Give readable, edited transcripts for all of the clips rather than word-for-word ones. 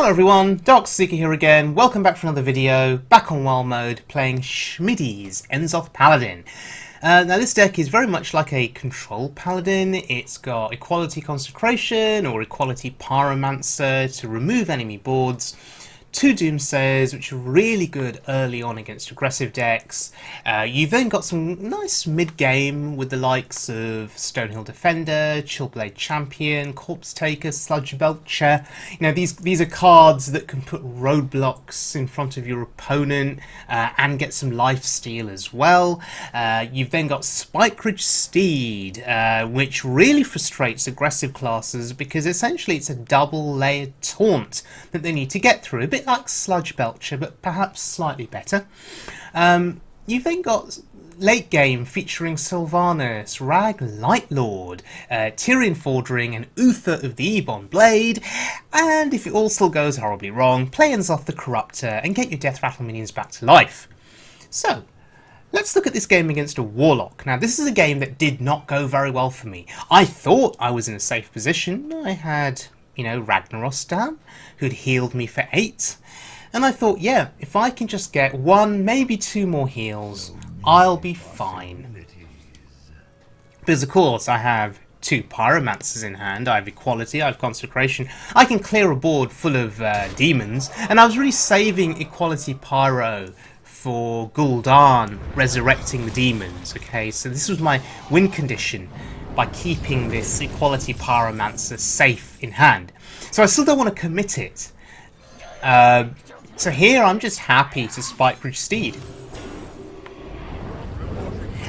Hello everyone, Dark Seeker here again. Welcome back for another video, back on Wild Mode, playing Schmiddy's Enzoth Paladin. Now this deck is very much like a control paladin. It's got Equality Consecration or Equality Pyromancer to remove enemy boards, 2 Doomsayers, which are really good early on against aggressive decks. You've then got some nice mid-game with the likes of Stonehill Defender, Chillblade Champion, Corpse Taker, Sludge Belcher. You know, these are cards that can put roadblocks in front of your opponent and get some lifesteal as well. You've then got Spikeridge Steed, which really frustrates aggressive classes because essentially it's a double-layered taunt that they need to get through. A bit like Sludge Belcher, but perhaps slightly better. You've then got late game featuring Sylvanas, Rag Lightlord, Tyrion Fordring, and Uther of the Ebon Blade. And if it all still goes horribly wrong, play Enzoth the Corruptor and get your Death Rattle minions back to life. So, let's look at this game against a Warlock. Now, this is a game that did not go very well for me. I thought I was in a safe position. I had, you know, Ragnaros down, who'd healed me for 8. And I thought, yeah, if I can just get 1, maybe 2 more heals, I'll be fine. Because of course I have 2 Pyromancers in hand, I have Equality, I have Consecration, I can clear a board full of demons, and I was really saving Equality Pyro for Gul'dan resurrecting the demons, okay, so this was my win condition by keeping this Equality Pyromancer safe in hand. So I still don't want to commit it. So here I'm just happy to Spikeridge Steed.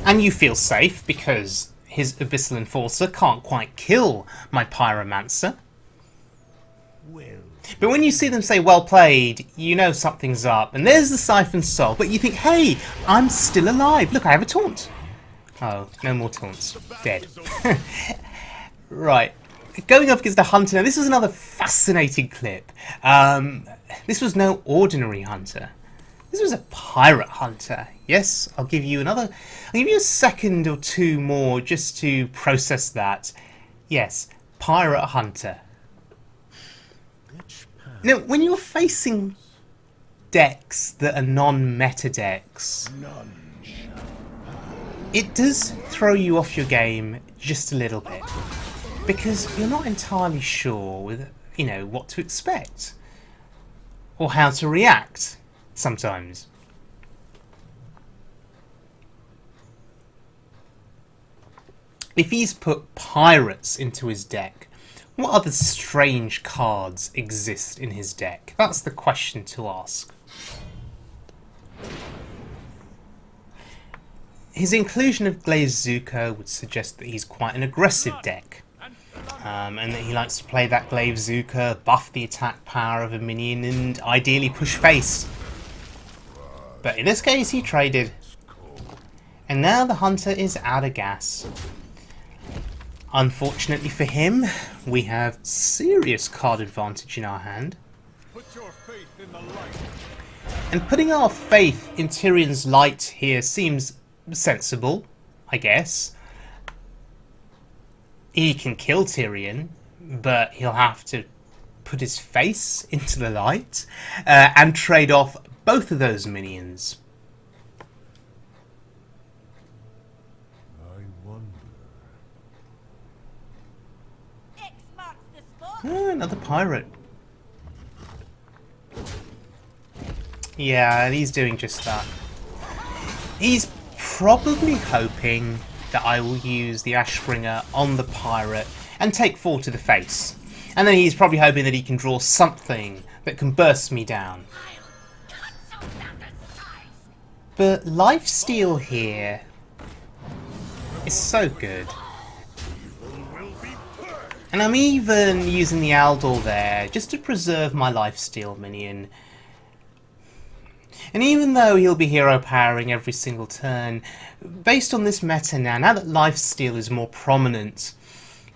And you feel safe because his Abyssal Enforcer can't quite kill my Pyromancer. But when you see them say well played, you know something's up. And there's the Siphon Soul, but you think, hey, I'm still alive. Look, I have a taunt. Oh, no more taunts. Dead. Right. Going up against the Hunter. Now, this was another fascinating clip. This was no ordinary Hunter. This was a Pirate Hunter. Yes, I'll give you a second or 2 more just to process that. Yes, Pirate Hunter. Now, when you're facing decks that are non-meta decks, it does throw you off your game just a little bit, because you're not entirely sure with, you know, what to expect or how to react sometimes. If he's put pirates into his deck, what other strange cards exist in his deck? That's the question to ask. His inclusion of Glaive-Zuko would suggest that he's quite an aggressive deck. And that he likes to play that Glaive-Zuko, buff the attack power of a minion, and ideally push face. But in this case he traded. And now the Hunter is out of gas. Unfortunately for him, we have serious card advantage in our hand. And putting our faith in Tyrion's Light here seems sensible, I guess. He can kill Tyrion, but he'll have to put his face into the light and trade off both of those minions. Oh, another pirate. Yeah, he's doing just that. He's probably hoping that I will use the Ashbringer on the pirate and take 4 to the face. And then he's probably hoping that he can draw something that can burst me down. But lifesteal here is so good. And I'm even using the Aldor there just to preserve my lifesteal minion. And even though he'll be hero powering every single turn, based on this meta now that lifesteal is more prominent,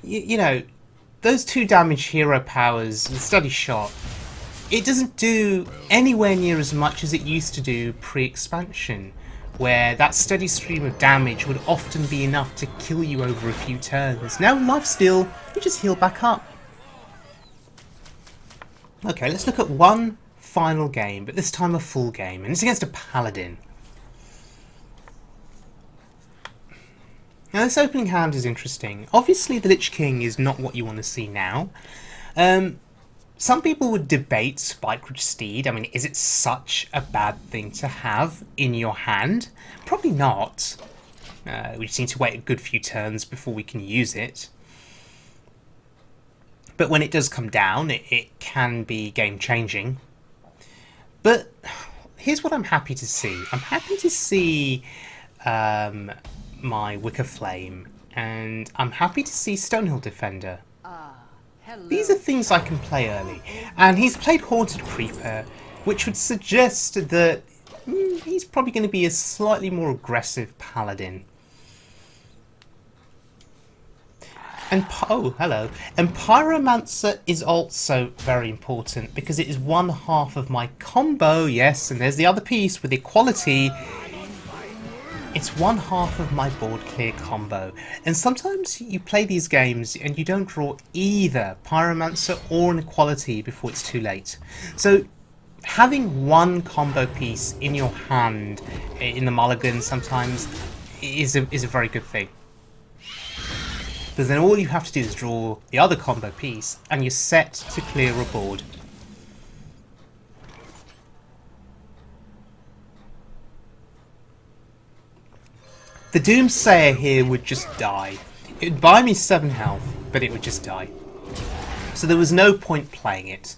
you know, those 2 damage hero powers, the Steady Shot, it doesn't do anywhere near as much as it used to do pre-expansion, where that steady stream of damage would often be enough to kill you over a few turns. Now lifesteal, you just heal back up. Okay, let's look at one final game, but this time a full game, and it's against a Paladin. Now this opening hand is interesting. Obviously the Lich King is not what you want to see now. Some people would debate Spike-Ridged Steed. I mean, is it such a bad thing to have in your hand? Probably not. We just need to wait a good few turns before we can use it. But when it does come down, it can be game-changing. But here's what I'm happy to see. I'm happy to see my Wicker Flame, and I'm happy to see Stonehill Defender. These are things I can play early. And he's played Haunted Creeper, which would suggest that he's probably going to be a slightly more aggressive Paladin. And oh, hello. And Pyromancer is also very important because it is one half of my combo. Yes, and there's the other piece with equality. It's one half of my board clear combo. And sometimes you play these games and you don't draw either Pyromancer or an equality before it's too late. So having one combo piece in your hand in the mulligan sometimes is a very good thing. Because then all you have to do is draw the other combo piece and you're set to clear a board. The Doomsayer here would just die. It would buy me 7 health, but it would just die. So there was no point playing it.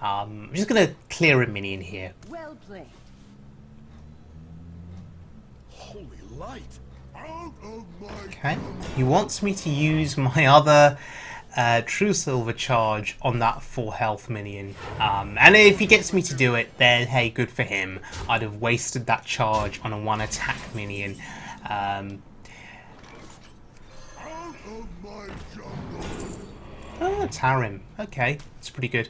I'm just going to clear a minion here. Well played. Holy light! Out of my Okay. He wants me to use my other True Silver charge on that 4 health minion. And if he gets me to do it, then hey, good for him. I'd have wasted that charge on a 1 attack minion. Oh, Tarim. Okay, it's pretty good.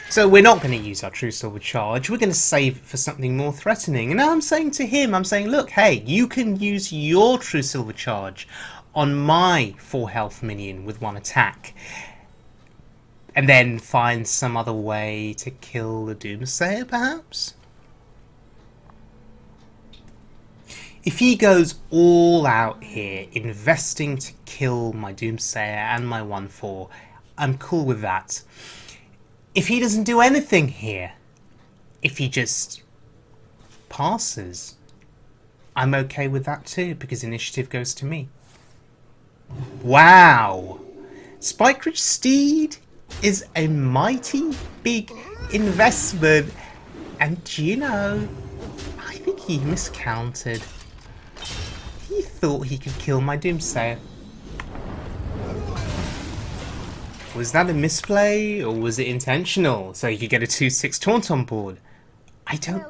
So we're not going to use our True Silver charge. We're going to save it for something more threatening. And now I'm saying to him, I'm saying, look, hey, you can use your True Silver charge on my 4 health minion with 1 attack. And then find some other way to kill the Doomsayer, perhaps? If he goes all out here, investing to kill my Doomsayer and my 1/4, I'm cool with that. If he doesn't do anything here, if he just passes, I'm okay with that too, because initiative goes to me. Wow! Spike-Ridged Steed is a mighty big investment, and you know, I think he miscounted. He thought he could kill my Doomsayer. Was that a misplay, or was it intentional, so he could get a 2/6 taunt on board? I don't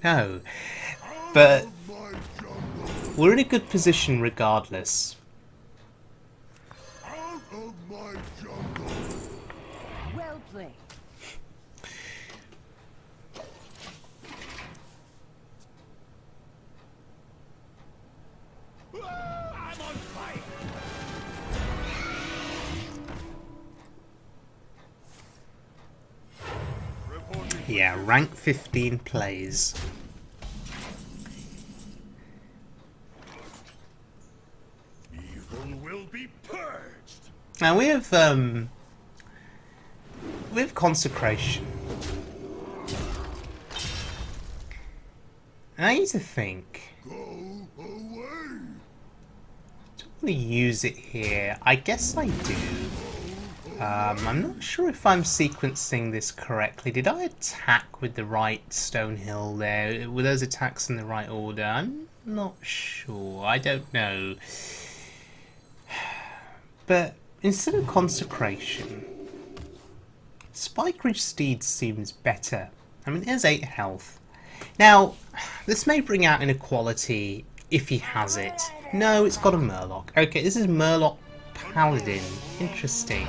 know. But we're in a good position regardless. Well played. I'm on fire! Yeah, rank 15 plays. Evil will be purged! Now we have consecration. And I need to think. Go away! Do I want to use it here? I guess I do. I'm not sure if I'm sequencing this correctly. Did I attack with the right Stonehill there? Were those attacks in the right order? I'm not sure. I don't know. But instead of consecration, Spike-Ridged Steed seems better. I mean, there's 8 health. Now, this may bring out inequality if he has it. No, it's got a Murloc. Okay, this is Murloc Paladin. Interesting.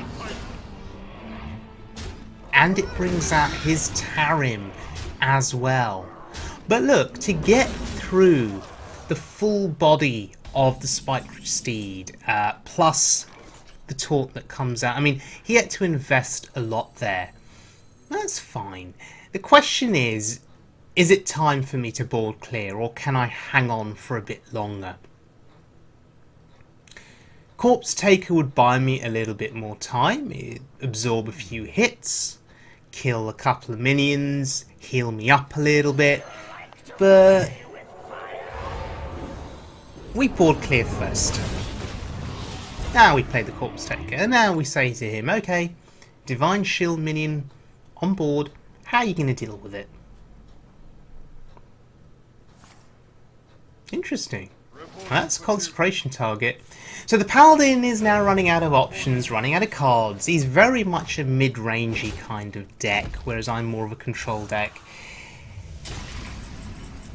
And it brings out his Tarim as well. But look, to get through the full body of the Spike-Ridged Steed, plus the taunt that comes out. I mean, he had to invest a lot there. That's fine. The question is it time for me to board clear, or can I hang on for a bit longer? Corpse Taker would buy me a little bit more time. It'd absorb a few hits, kill a couple of minions, heal me up a little bit, but we board clear first. Now we play the Corpse Taker, and now we say to him, okay, Divine Shield minion on board, how are you going to deal with it? Interesting. That's a consecration target. So the Paladin is now running out of options, running out of cards. He's very much a mid-rangey kind of deck, whereas I'm more of a control deck.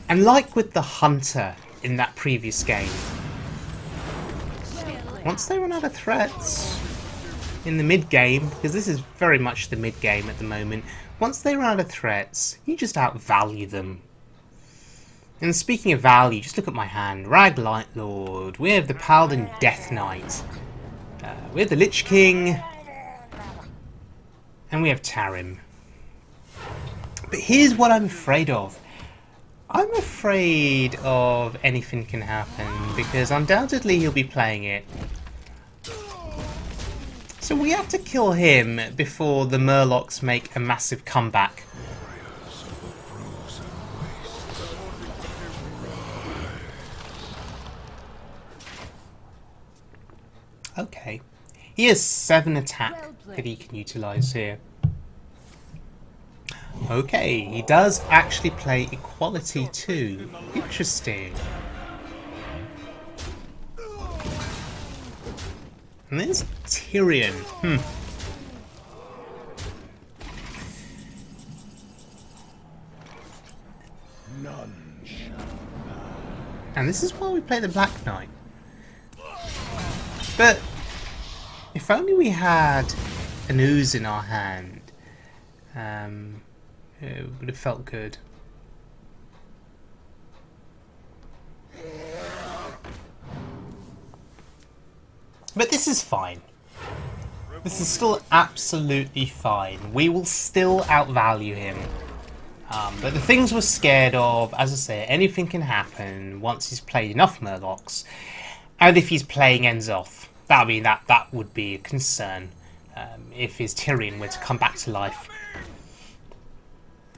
And like with the Hunter in that previous game, once they run out of threats in the mid-game, because this is very much the mid-game at the moment, once they run out of threats, you just outvalue them. And speaking of value, just look at my hand. Lightlord. We have the Paladin Death Knight. We have the Lich King. And we have Tarim. But here's what I'm afraid of. I'm afraid of anything can happen, because undoubtedly he'll be playing it. So we have to kill him before the Murlocs make a massive comeback. Okay. He has 7 attack that he can utilise here. Okay, he does actually play Equality too. Interesting. And there's Tyrion. None shall. And this is why we play the Black Knight. But if only we had an ooze in our hand, it would have felt good. But this is fine. This is still absolutely fine. We will still outvalue him. But the things we're scared of, as I say, anything can happen once he's played enough Murlocs. And if he's playing Enzoth, that would be a concern. If his Tyrion were to come back to life.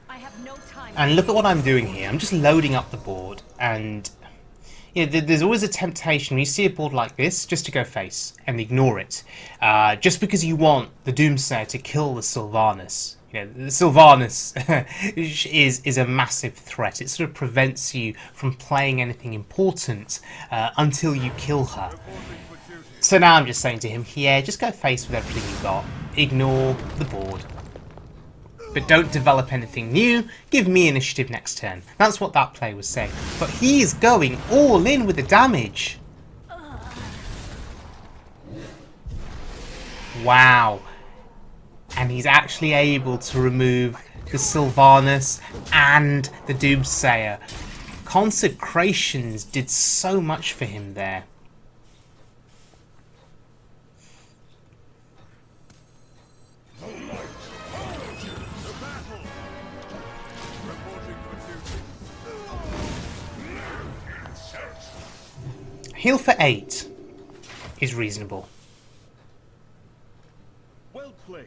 I have no time. And look at what I'm doing here. I'm just loading up the board, and you know, there's always a temptation when you see a board like this just to go face and ignore it, just because you want the Doomsayer to kill the Sylvanas. You know, the Sylvanas is a massive threat. It sort of prevents you from playing anything important until you kill her. So now I'm just saying to him, yeah, just go face with everything you've got. Ignore the board. But don't develop anything new. Give me initiative next turn. That's what that play was saying. But he is going all in with the damage. Wow. And he's actually able to remove the Sylvanas and the Doomsayer. Consecrations did so much for him there. Heal for 8 is reasonable. Well played.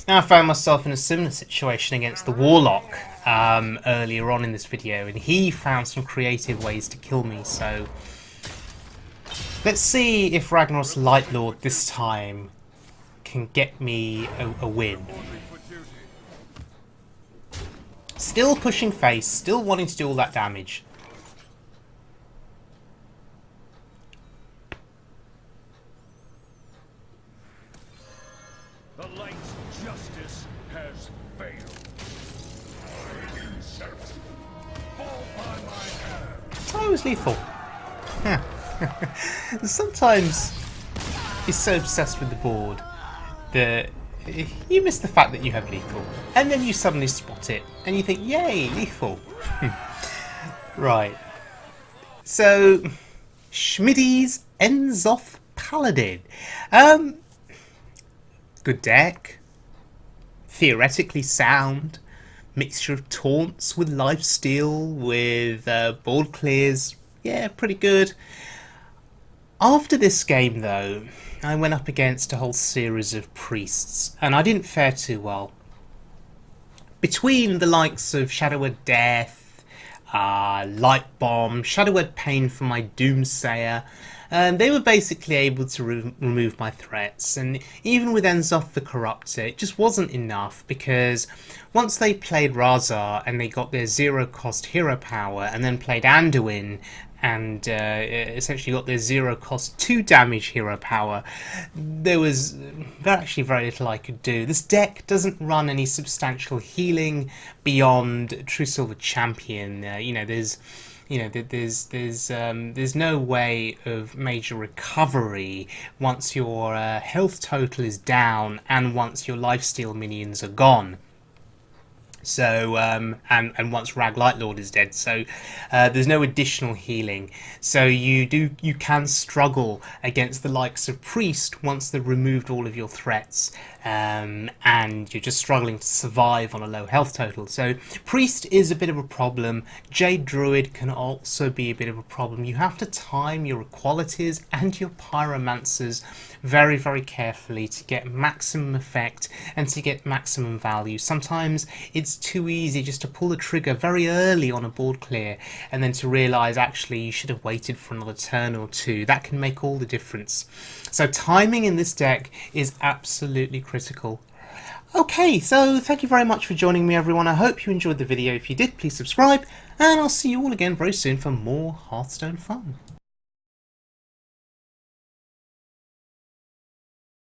Now I found myself in a similar situation against the Warlock earlier on in this video, and he found some creative ways to kill me, so let's see if Ragnar's Lightlord this time can get me a win. Still pushing face, still wanting to do all that damage. The light's justice has failed. Insert. Fall by my hand. I was lethal. Yeah. Sometimes you're so obsessed with the board that you miss the fact that you have lethal, and then you suddenly spot it and you think, yay, lethal. Right. So Schmiddy's Enzoth Paladin. Good deck. Theoretically sound. Mixture of taunts with lifesteal, with board clears. Yeah, pretty good. After this game, though, I went up against a whole series of priests, and I didn't fare too well. Between the likes of Shadow Death, Light Bomb, Shadow Pain for my Doomsayer, they were basically able to remove my threats, and even with Enzoth the Corruptor, it just wasn't enough, because once they played Razar and they got their zero-cost hero power, and then played Anduin, and essentially got their zero-cost 2 damage hero power, there was actually very little I could do. This deck doesn't run any substantial healing beyond True Silver Champion. There's no way of major recovery once your health total is down and once your lifesteal minions are gone. So and once Lightlord is dead, so there's no additional healing. So you can struggle against the likes of Priest once they've removed all of your threats, and you're just struggling to survive on a low health total. So Priest is a bit of a problem. Jade Druid can also be a bit of a problem. You have to time your Equalities and your Pyromancers very, very carefully to get maximum effect and to get maximum value. Sometimes it's too easy just to pull the trigger very early on a board clear and then to realise actually you should have waited for another turn or two. That can make all the difference. So timing in this deck is absolutely critical. Okay, so thank you very much for joining me, everyone. I hope you enjoyed the video. If you did, please subscribe, and I'll see you all again very soon for more Hearthstone fun.